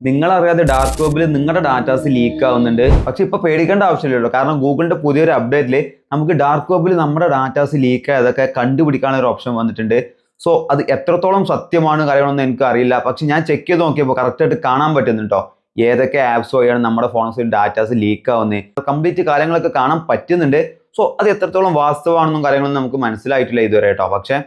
നിങ്ങളറിയാതെ dark വെബിൽ നിങ്ങളുടെ datas leak ആവുന്നുണ്ട്. പക്ഷെ ഇപ്പൊ പേടിക്കേണ്ട ആവശ്യമില്ലല്ലോ, കാരണം ഗൂഗിളിന്റെ പുതിയൊരു അപ്ഡേറ്റിൽ നമുക്ക് ഡാർക്ക് വെബിൽ നമ്മുടെ ഡാറ്റാസ് ലീക്ക് ആയതൊക്കെ കണ്ടുപിടിക്കാനുള്ള ഒരു ഓപ്ഷൻ വന്നിട്ടുണ്ട്. സോ അത് എത്രത്തോളം സത്യമാണ് കാര്യങ്ങളൊന്നും എനിക്ക് അറിയില്ല. പക്ഷെ ഞാൻ ചെക്ക് ചെയ്ത് നോക്കിയപ്പോൾ കറക്റ്റായിട്ട് കാണാൻ പറ്റുന്നുണ്ടോ ഏതൊക്കെ ആപ്സ് വഴിയാണ് നമ്മുടെ ഫോൺസിൽ ഡാറ്റാസ് ലീക്ക് ആവുന്നത്. കംപ്ലീറ്റ് കാര്യങ്ങളൊക്കെ കാണാൻ പറ്റുന്നുണ്ട്. സോ അത് എത്രത്തോളം വാസ്തവമാണെന്നും കാര്യങ്ങളൊന്നും നമുക്ക് മനസ്സിലായിട്ടില്ല ഇതുവരെ കേട്ടോ. പക്ഷെ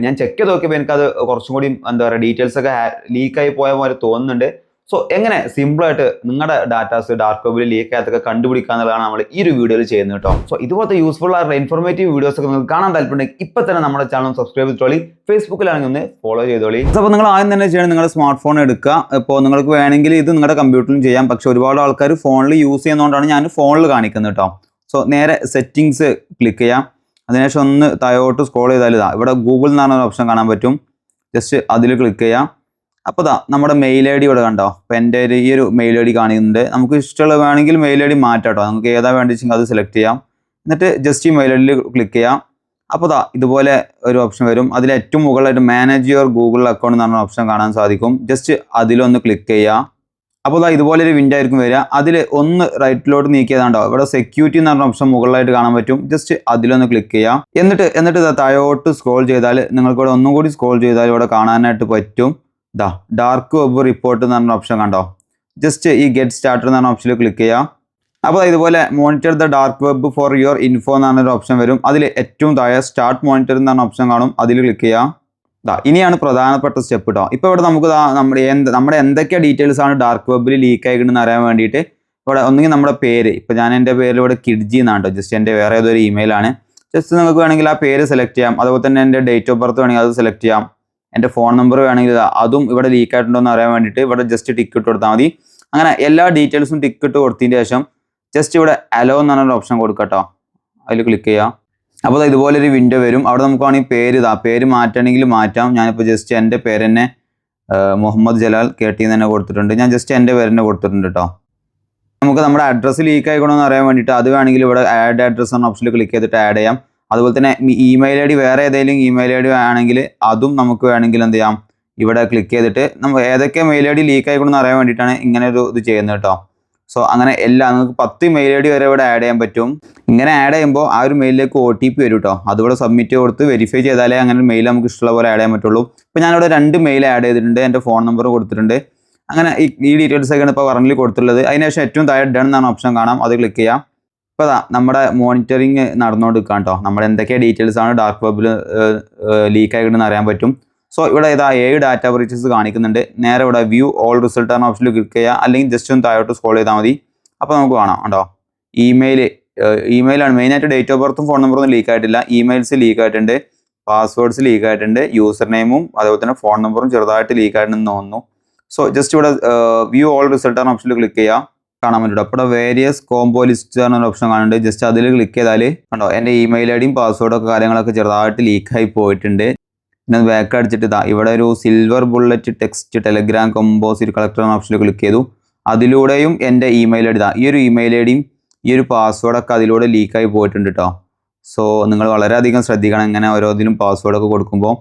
ഞാൻ ചെക്ക് ചെയ്ത് നോക്കിയപ്പോൾ എനിക്കത് കുറച്ചും കൂടി എന്താ പറയുക ഡീറ്റെയിൽസ് ഒക്കെ ലീക്കായി പോയ പോലെ തോന്നുന്നുണ്ട്. സോ എങ്ങനെ സിമ്പിളായിട്ട് നിങ്ങളുടെ ഡാറ്റാസ് ഡാർക്ക് വെബിൽ ലീക്ക് ആയതൊക്കെ കണ്ടുപിടിക്കുക എന്നുള്ളതാണ് നമ്മൾ ഈ ഒരു വീഡിയോയിൽ ചെയ്യുന്നത് കേട്ടോ. സോ ഇതുപോലത്തെ യൂസ്ഫുൾ ആയിട്ടുള്ള ഇൻഫോർമേറ്റീവ് വീഡിയോസ് ഒക്കെ നിങ്ങൾക്ക് കാണാൻ താല്പര്യമുണ്ടെങ്കിൽ ഇപ്പം തന്നെ നമ്മുടെ ചാനൽ സബ്സ്ക്രൈബ് ചെയ്തോളി. ഫേസ്ബുക്കിലാണെങ്കിൽ ഒന്ന് ഫോളോ ചെയ്തോളി. അപ്പോൾ നിങ്ങൾ ആദ്യം തന്നെ ചെയ്യണം, നിങ്ങളുടെ സ്മാർട്ട് ഫോൺ എടുക്കുക. ഇപ്പോൾ നിങ്ങൾക്ക് വേണമെങ്കിൽ ഇത് നിങ്ങളുടെ കമ്പ്യൂട്ടറിലും ചെയ്യാം. പക്ഷെ ഒരുപാട് ആൾക്കാർ ഫോണിൽ യൂസ് ചെയ്യുന്നതുകൊണ്ടാണ് ഞാൻ ഫോണിൽ കാണിക്കുന്നത് കേട്ടോ. സോ നേരെ സെറ്റിങ്സ് ക്ലിക്ക് ചെയ്യാം. അതിനുശേഷം ഒന്ന് താഴോട്ട് സ്ക്രോൾ ചെയ്താൽ ഇതാ ഇവിടെ ഗൂഗിൾ എന്ന് പറഞ്ഞൊരു ഓപ്ഷൻ കാണാൻ പറ്റും. ജസ്റ്റ് അതിൽ ക്ലിക്ക് ചെയ്യാം. അപ്പോൾ ഇതാ നമ്മുടെ മെയിൽ ഐ ഡി ഇവിടെ കണ്ടോ. അപ്പോൾ എൻ്റെ ഈ ഒരു മെയിൽ ഐ ഡി കാണിക്കുന്നുണ്ട്. നമുക്ക് ഇഷ്ടമുള്ള വേണമെങ്കിൽ മെയിൽ ഐ ഡി മാറ്റാം കേട്ടോ. നമുക്ക് ഏതാ വേണ്ടിച്ചെങ്കിൽ അത് സെലക്ട് ചെയ്യാം. എന്നിട്ട് ജസ്റ്റ് ഈ മെയിൽ ഐ ഡിയിൽ ക്ലിക്ക് ചെയ്യാം. അപ്പോൾ ഇതാ ഇതുപോലെ ഒരു ഓപ്ഷൻ വരും. അതിൽ ഏറ്റവും മുകളിലായിട്ട് മാനേജ് യുവർ ഗൂഗിൾ അക്കൗണ്ട് എന്ന് പറഞ്ഞ ഓപ്ഷൻ കാണാൻ സാധിക്കും. ജസ്റ്റ് അതിലൊന്ന് ക്ലിക്ക് ചെയ്യുക. അപ്പോൾ ഇതാ ഇതുപോലെ ഒരു വിൻഡോ ആയിരിക്കും വരിക. അതിൽ ഒന്ന് റൈറ്റിലോട്ട് നീക്കിയതാണ്ടോ ഇവിടെ സെക്യൂരിറ്റി എന്ന് പറഞ്ഞ ഓപ്ഷൻ മുകളിലായിട്ട് കാണാൻ പറ്റും. ജസ്റ്റ് അതിലൊന്ന് ക്ലിക്ക് ചെയ്യാം. എന്നിട്ട് താഴോട്ട് സ്ക്രോൾ ചെയ്താൽ നിങ്ങൾക്ക് ഇവിടെ ഒന്നും കൂടി സ്ക്രോൾ ചെയ്താൽ ഇവിടെ കാണാനായിട്ട് പറ്റും. ഡാർക്ക് വെബ് റിപ്പോർട്ട് എന്ന് പറഞ്ഞ ഓപ്ഷൻ കണ്ടോ. ജസ്റ്റ് ഈ ഗെറ്റ് സ്റ്റാർട്ടർ എന്ന് പറഞ്ഞ ഓപ്ഷനിൽ ക്ലിക്ക് ചെയ്യാം. അപ്പോൾ ഇതുപോലെ monitor the dark web for your info എന്ന് പറഞ്ഞൊരു ഓപ്ഷൻ വരും. അതിൽ ഏറ്റവും താഴെ സ്റ്റാർട്ട് മോണിറ്റർ എന്ന് പറഞ്ഞ ഓപ്ഷൻ കാണും. അതിൽ ക്ലിക്ക് ചെയ്യാം. ഇനിയാണ് പ്രധാനപ്പെട്ട സ്റ്റെപ്പ് കേട്ടോ. ഇപ്പോൾ ഇവിടെ നമുക്ക് നമ്മുടെ എന്തൊക്കെ ഡീറ്റെയിൽസ് ആണ് ഡാർക്ക് വെബിൽ ലീക്ക് ആയിക്കണമെന്ന് അറിയാൻ വേണ്ടിയിട്ട് ഇവിടെ ഒന്നുകിൽ നമ്മുടെ പേര്, ഇപ്പോൾ ഞാൻ എൻ്റെ പേര് ഇവിടെ കിഡ്ജി എന്നാണ് കേട്ടോ. ജസ്റ്റ് എൻ്റെ വേറെ ഏതൊരു ഇമെയിലാണ്. ജസ്റ്റ് നിങ്ങൾക്ക് വേണമെങ്കിൽ ആ പേര് സെലക്ട് ചെയ്യാം. അതുപോലെ തന്നെ എൻ്റെ ഡേറ്റ് ഓഫ് ബർത്ത് വേണമെങ്കിൽ അത് സെലക്ട് ചെയ്യാം. എൻ്റെ ഫോൺ നമ്പർ വേണമെങ്കിൽ അതും ഇവിടെ ലീക്ക് ആയിട്ടുണ്ടോ എന്ന് അറിയാൻ വേണ്ടിയിട്ട് ഇവിടെ ജസ്റ്റ് ടിക്ക് ഇട്ട് കൊടുത്താൽ മതി. അങ്ങനെ എല്ലാ ഡീറ്റെയിൽസും ടിക്ക് ഇട്ട് കൊടുത്തതിന് ശേഷം ജസ്റ്റ് ഇവിടെ അലോ എന്ന് പറഞ്ഞൊരു ഓപ്ഷൻ കൊടുക്കുക കേട്ടോ. അതിൽ ക്ലിക്ക് ചെയ്യാം. അപ്പോൾ ഇതുപോലൊരു വിൻഡോ വരും. അവിടെ നമുക്ക് വേണമെങ്കിൽ പേര് മാറ്റണമെങ്കിൽ മാറ്റാം. ഞാനിപ്പോൾ ജസ്റ്റ് എൻ്റെ പേര് തന്നെ മുഹമ്മദ് ജലാൽ KT എന്ന് തന്നെ കൊടുത്തിട്ടുണ്ട്. ഞാൻ ജസ്റ്റ് എൻ്റെ പേര് തന്നെ കൊടുത്തിട്ടുണ്ട് കേട്ടോ. നമുക്ക് നമ്മുടെ അഡ്രസ്സ് ലീക്ക് ആയിക്കണമെന്ന് അറിയാൻ വേണ്ടിയിട്ട് അത് വേണമെങ്കിൽ ഇവിടെ ആഡ് അഡ്രസ്സ് എന്ന ഓപ്ഷനിൽ ക്ലിക്ക് ചെയ്തിട്ട് ആഡ് ചെയ്യാം. അതുപോലെ തന്നെ ഇമെയിൽ ഐ ഡി വേറെ ഏതെങ്കിലും ഇമെയിൽ ഐ ഡി ആണെങ്കിൽ അതും നമുക്ക് വേണമെങ്കിൽ എന്ത് ചെയ്യാം, ഇവിടെ ക്ലിക്ക് ചെയ്തിട്ട് നമ്മൾ ഏതൊക്കെ മെയിൽ ഐ ഡി ലീക്ക് ആയിക്കണമെന്ന് അറിയാൻ വേണ്ടിയിട്ടാണ് ഇങ്ങനെ ഒരു ഇത് ചെയ്യുന്നത് കേട്ടോ. സോ അങ്ങനെ നമുക്ക് 10 മെയിൽ ഐ ഡി വരെ ഇവിടെ ആഡ് ചെയ്യാൻ പറ്റും. ഇങ്ങനെ ആഡ് ചെയ്യുമ്പോൾ ആ ഒരു മെയിലിലേക്ക് OTP വരും കേട്ടോ. അതുകൂടെ സബ്മിറ്റ് കൊടുത്ത് വെരിഫൈ ചെയ്താലേ അങ്ങനെ മെയിൽ നമുക്ക് ഇഷ്ടമുള്ള പോലെ ആഡ് ചെയ്യാൻ പറ്റുള്ളൂ. ഇപ്പോൾ ഞാനിവിടെ 2 മെയിൽ ആഡ് ചെയ്തിട്ടുണ്ട്. എൻ്റെ ഫോൺ നമ്പർ കൊടുത്തിട്ടുണ്ട്. അങ്ങനെ ഈ ഡീറ്റെയിൽസ് ഒക്കെയാണ് ഇപ്പോൾ കറൻറ്റ്ലി കൊടുത്തിട്ടുള്ളത്. അതിനുശേഷം ഏറ്റവും താഴെ ഡൺ എന്നാണ് ഓപ്ഷൻ കാണാം. അത് ക്ലിക്ക് ചെയ്യാം. ഇപ്പോൾ നമ്മുടെ മോണിറ്ററിങ് നടന്നുകൊണ്ടിരിക്കാം കേട്ടോ. നമ്മുടെ എന്തൊക്കെ ഡീറ്റെയിൽസ് ആണ് ഡാർക്ക് വെബിൽ ലീക്ക് ആയിട്ടെന്ന് അറിയാൻ പറ്റും. സോ ഇവിടെ 7 ഡാറ്റ ബ്രീച്ചസ് കാണിക്കുന്നുണ്ട്. നേരെ ഇവിടെ വ്യൂ ഓൾ റിസൾട്ട് എന്ന ഓപ്ഷനിൽ ക്ലിക്ക് ചെയ്യുക. അല്ലെങ്കിൽ ജസ്റ്റ് ഒന്ന് താഴോട്ട് സ്ക്രോൾ ചെയ്താൽ മതി. അപ്പോൾ നമുക്ക് കാണാം കേട്ടോ. ഇമെയിലാണ് മെയിനായിട്ട്. ഡേറ്റ് ഓഫ് ബർത്തും ഫോൺ നമ്പറും ഒന്നും ലീക്ക് ആയിട്ടില്ല. ഇമെയിൽസ് ലീക്ക് ആയിട്ടുണ്ട്, പാസ്വേഡ്സ് ലീക്ക് ആയിട്ടുണ്ട്, യൂസർ നെയിമും അതുപോലെ തന്നെ ഫോൺ നമ്പറും ചെറുതായിട്ട് ലീക്ക് ആയിട്ടുണ്ടെന്ന് തോന്നുന്നു. സോ ജസ്റ്റ് ഇവിടെ വ്യൂ ഓൾ റിസൾട്ട് എന്ന ഓപ്ഷനിൽ ക്ലിക്ക് ചെയ്യുക. കാണാൻ പറ്റും. അപ്പോൾ വേരിയസ് കോംബോ ലിസ്റ്റ് എന്നൊരു ഓപ്ഷൻ കാണുന്നുണ്ട്. ജസ്റ്റ് അതിൽ ക്ലിക്ക് ചെയ്താൽ കണ്ടോ എൻ്റെ ഇമെയിൽ ഐ ഡിയും പാസ്വേഡൊക്കെ കാര്യങ്ങളൊക്കെ ചെറുതായിട്ട് ലീക്കായി പോയിട്ടുണ്ട്. പിന്നെ ബാക്ക് അടിച്ചിട്ട് ഇവിടെ ഒരു silver bullet text Telegram composite collector എന്ന ഓപ്ഷനിൽ ക്ലിക്ക് ചെയ്തു. അതിലൂടെയും എൻ്റെ ഇമെയിൽ ഐ ഡി ഈ ഒരു ഇമെയിൽ ഐ ഡിയും ഈ ഒരു പാസ്വേഡൊക്കെ അതിലൂടെ ലീക്കായി പോയിട്ടുണ്ട് കേട്ടോ. സോ നിങ്ങൾ വളരെയധികം ശ്രദ്ധിക്കണം ഇങ്ങനെ ഓരോന്നിലും പാസ്വേഡൊക്കെ കൊടുക്കുമ്പോൾ.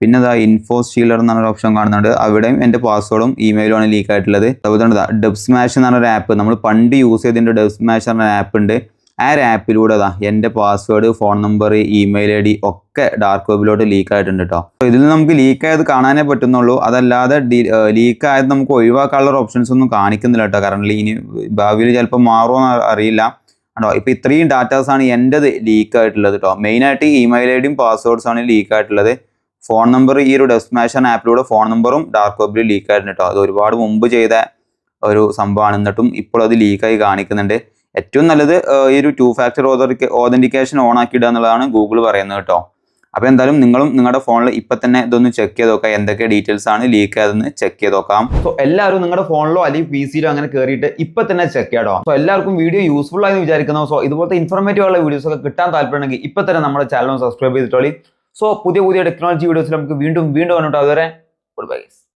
പിന്നെ ഇൻഫോ സ്റ്റീലർ എന്ന് പറഞ്ഞൊരു ഓപ്ഷൻ കാണുന്നുണ്ട്. അവിടെയും എൻ്റെ പാസ്വേഡും ഇമെയിലുമാണ് ലീക്ക് ആയിട്ടുള്ളത്. അതുപോലെ ഡബ് സ്മാഷ് എന്ന് പറഞ്ഞൊരു ആപ്പ് നമ്മൾ പണ്ട് യൂസ് ചെയ്തിട്ടുണ്ട്. ഡബ് സ്മാഷ് എന്ന ആപ്പ് ഉണ്ട്. ആ ഒരു ആപ്പിലൂടെ എൻ്റെ password, phone number, email I D ഒക്കെ ഡാർക്ക് വെബിലോട്ട് ലീക്ക് ആയിട്ടുണ്ട് കേട്ടോ. ഇതിൽ നമുക്ക് ലീക്ക് ആയത് കാണാനേ പറ്റുന്നുള്ളൂ. അതല്ലാതെ ലീക്ക് ആയത് നമുക്ക് ഒഴിവാക്കാനുള്ള ഓപ്ഷൻസ് ഒന്നും കാണിക്കുന്നില്ല കേട്ടോ. കാരണം ഇനി ഭാവിയിൽ ചിലപ്പോൾ മാറുമോ അറിയില്ല കേട്ടോ. ഇപ്പോൾ ഇത്രയും ഡാറ്റാസാണ് എൻ്റെത് ലീക്ക് ആയിട്ടുള്ളത് കേട്ടോ. മെയിനായിട്ട് ഇമെയിൽ ഐ ഡിയും പാസ്വേഡ്സാണ് ലീക്ക് ആയിട്ടുള്ളത്. ഫോൺ നമ്പർ ഈ ഒരു ഡബ് സ്മാഷ് എന്ന ആപ്പിലൂടെ ഫോൺ നമ്പറും ഡാർക്ക് വെബിൽ ലീക്ക് ആയിട്ടുണ്ട് കേട്ടോ. അത് ഒരുപാട് മുമ്പ് ചെയ്ത ഒരു സംഭവമാണ്. എന്നിട്ടും ഇപ്പോൾ അത് ലീക്കായി കാണിക്കുന്നുണ്ട്. ഏറ്റവും നല്ലത് ഈ ഒരു 2 ഫാക്ടർ ഓതൻറ്റിക്കേഷൻ ഓൺ ആക്കിയിടുക എന്നുള്ളതാണ് ഗൂഗിൾ പറയുന്നത് കേട്ടോ. അപ്പോൾ എന്തായാലും നിങ്ങളും നിങ്ങളുടെ ഫോണിൽ ഇപ്പം തന്നെ ഇതൊന്ന് ചെക്ക് ചെയ്ത് നോക്കാം. എന്തൊക്കെ ഡീറ്റെയിൽസ് ആണ് ലീക്ക് ആയതെന്ന് ചെക്ക് ചെയ്ത് നോക്കാം. സോ എല്ലാവരും നിങ്ങളുടെ ഫോണിലോ അല്ലെങ്കിൽ PC-ലോ അങ്ങനെ കയറിയിട്ട് ഇപ്പം തന്നെ ചെക്ക് ചെയ്യാം കേട്ടോ. സോ എല്ലാവർക്കും വീഡിയോ യൂസ്ഫുൾ ആയി വിചാരിക്കുന്നു. സോ ഇതുപോലത്തെ ഇൻഫോർമേറ്റീവ് ഉള്ള വീഡിയോസ് ഒക്കെ കിട്ടാൻ താല്പര്യമുണ്ടെങ്കിൽ ഇപ്പം തന്നെ നമ്മുടെ ചാനൽ സബ്സ്ക്രൈബ് ചെയ്തിട്ടോളി. സോ പുതിയ ടെക്നോളജി വീഡിയോസിൽ നമുക്ക് വീണ്ടും കണ്ടിട്ട് അതുവരെ ഗുഡ് ബൈ.